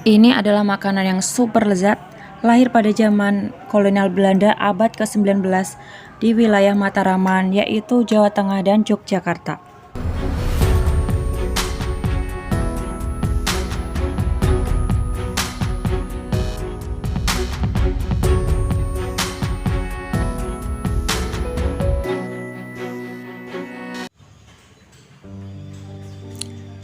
Ini adalah makanan yang super lezat, lahir pada zaman kolonial Belanda abad ke-19 di wilayah Mataraman, yaitu Jawa Tengah dan Yogyakarta.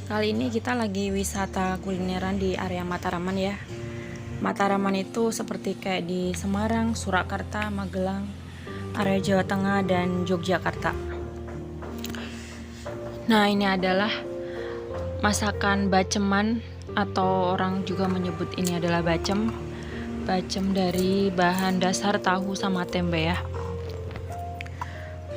Kali ini kita lagi wisata kulineran di area Mataraman ya. Mataraman itu seperti kayak di Semarang, Surakarta, Magelang, area Jawa Tengah dan Yogyakarta. Nah, ini adalah masakan baceman atau orang juga menyebut ini adalah bacem. Bacem dari bahan dasar tahu sama tempe ya.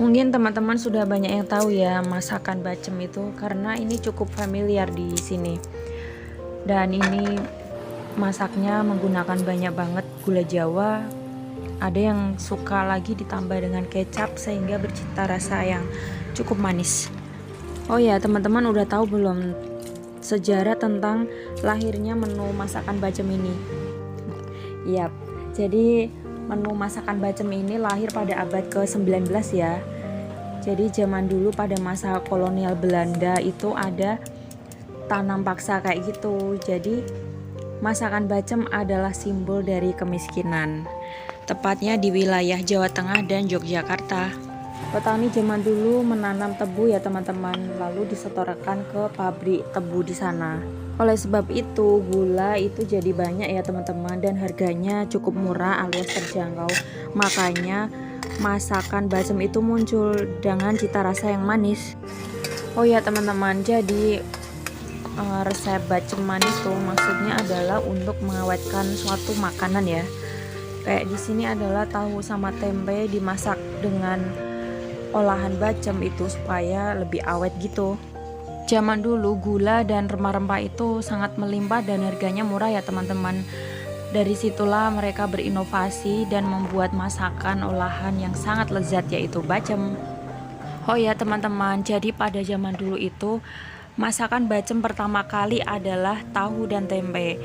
Mungkin teman-teman sudah banyak yang tahu ya masakan bacem itu karena ini cukup familiar di sini. Dan ini masaknya menggunakan banyak banget gula Jawa. Ada yang suka lagi ditambah dengan kecap sehingga bercita rasa yang cukup manis. Oh ya, teman-teman udah tahu belum sejarah tentang lahirnya menu masakan bacem ini? Yap, jadi menu masakan bacem ini lahir pada abad ke-19 ya. Jadi zaman dulu pada masa kolonial Belanda itu ada tanam paksa kayak gitu. Jadi masakan bacem adalah simbol dari kemiskinan. Tepatnya di wilayah Jawa Tengah dan Yogyakarta. Petani zaman dulu menanam tebu ya teman-teman, lalu disetorkan ke pabrik tebu di sana. Oleh sebab itu gula itu jadi banyak ya teman-teman, dan harganya cukup murah alias terjangkau. Makanya masakan bacem itu muncul dengan cita rasa yang manis. Oh ya teman-teman, jadi resep baceman itu maksudnya adalah untuk mengawetkan suatu makanan ya. Kayak di sini adalah tahu sama tempe dimasak dengan olahan bacem itu supaya lebih awet gitu. Zaman dulu gula dan rempah-rempah itu sangat melimpah dan harganya murah ya teman-teman. Dari situlah mereka berinovasi dan membuat masakan olahan yang sangat lezat yaitu bacem. Oh ya teman-teman, jadi pada zaman dulu itu masakan bacem pertama kali adalah tahu dan tempe.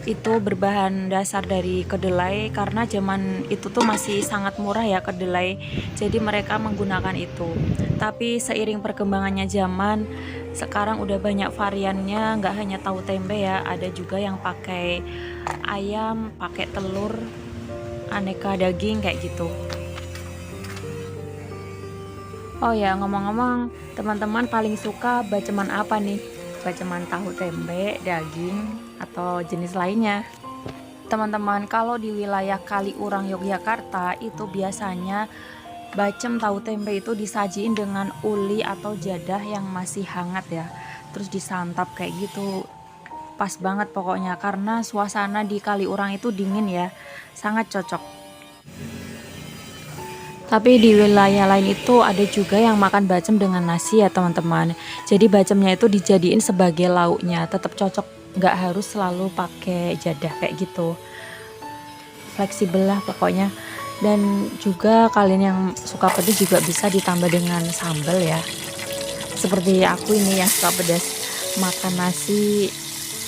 Itu berbahan dasar dari kedelai karena zaman itu tuh masih sangat murah ya kedelai, jadi mereka menggunakan itu. Tapi seiring perkembangannya zaman, sekarang udah banyak variannya, nggak hanya tahu tempe ya, ada juga yang pakai ayam, pakai telur, aneka daging kayak gitu. Oh ya, ngomong-ngomong, teman-teman paling suka baceman apa nih? Baceman tahu tempe, daging, atau jenis lainnya? Teman-teman, kalau di wilayah Kaliurang Yogyakarta itu biasanya bacem tahu tempe itu disajiin dengan uli atau jadah yang masih hangat ya. Terus disantap kayak gitu. Pas banget pokoknya karena suasana di Kaliurang itu dingin ya. Sangat cocok. Tapi di wilayah lain itu ada juga yang makan bacem dengan nasi ya teman-teman. Jadi bacemnya itu dijadiin sebagai lauknya, tetap cocok, nggak harus selalu pakai jadah kayak gitu. Fleksibel lah pokoknya. Dan juga kalian yang suka pedas juga bisa ditambah dengan sambal ya. Seperti aku ini yang suka pedas, makan nasi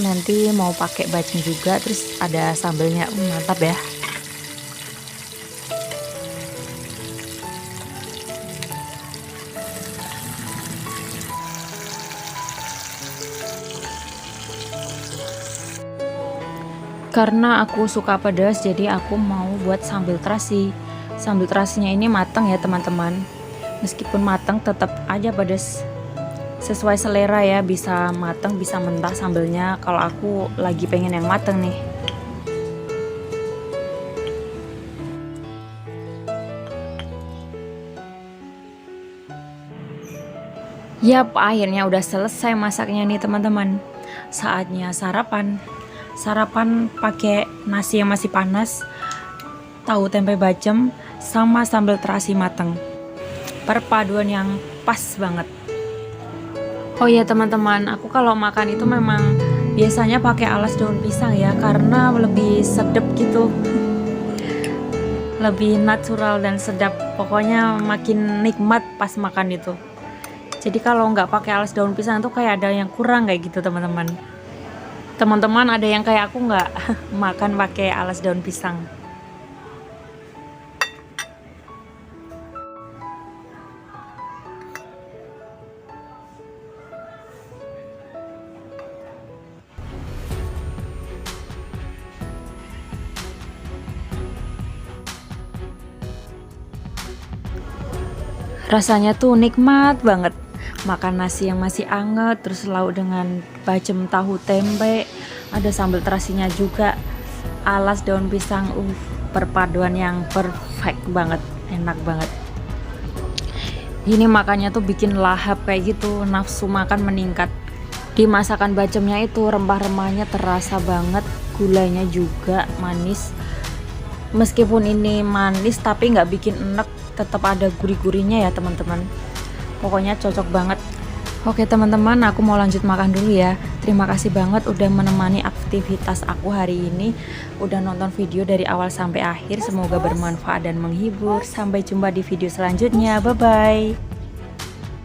nanti mau pakai bacem juga, terus ada sambalnya, mantap ya. Karena aku suka pedas, jadi aku mau buat sambal terasi. Sambal terasinya ini matang ya teman-teman. Meskipun matang tetap aja pedas. Sesuai selera ya, bisa matang bisa mentah sambelnya. Kalau aku lagi pengen yang matang nih. Yap, akhirnya udah selesai masaknya nih teman-teman. Saatnya sarapan. Sarapan pakai nasi yang masih panas, tahu tempe bacem, sama sambal terasi mateng. Perpaduan yang pas banget. Oh iya teman-teman, aku kalau makan itu memang biasanya pakai alas daun pisang ya, karena lebih sedap gitu. Lebih natural dan sedap. Pokoknya makin nikmat pas makan itu. Jadi kalau nggak pakai alas daun pisang tuh kayak ada yang kurang kayak gitu teman-teman. Teman-teman ada yang kayak aku nggak makan pakai alas daun pisang? Rasanya tuh nikmat banget. Makan nasi yang masih anget, terus lauk dengan bacem tahu tempe, ada sambal terasinya juga, alas daun pisang. Perpaduan yang perfect banget, enak banget. Ini makannya tuh bikin lahap kayak gitu, nafsu makan meningkat. Di masakan bacemnya itu rempah-rempahnya terasa banget, gulanya juga manis. Meskipun ini manis tapi nggak bikin enek, tetap ada gurih-gurihnya ya teman-teman. Pokoknya cocok banget. Oke teman-teman, aku mau lanjut makan dulu ya. Terima kasih banget udah menemani aktivitas aku hari ini, udah nonton video dari awal sampai akhir. Semoga bermanfaat dan menghibur. Sampai jumpa di video selanjutnya, bye bye.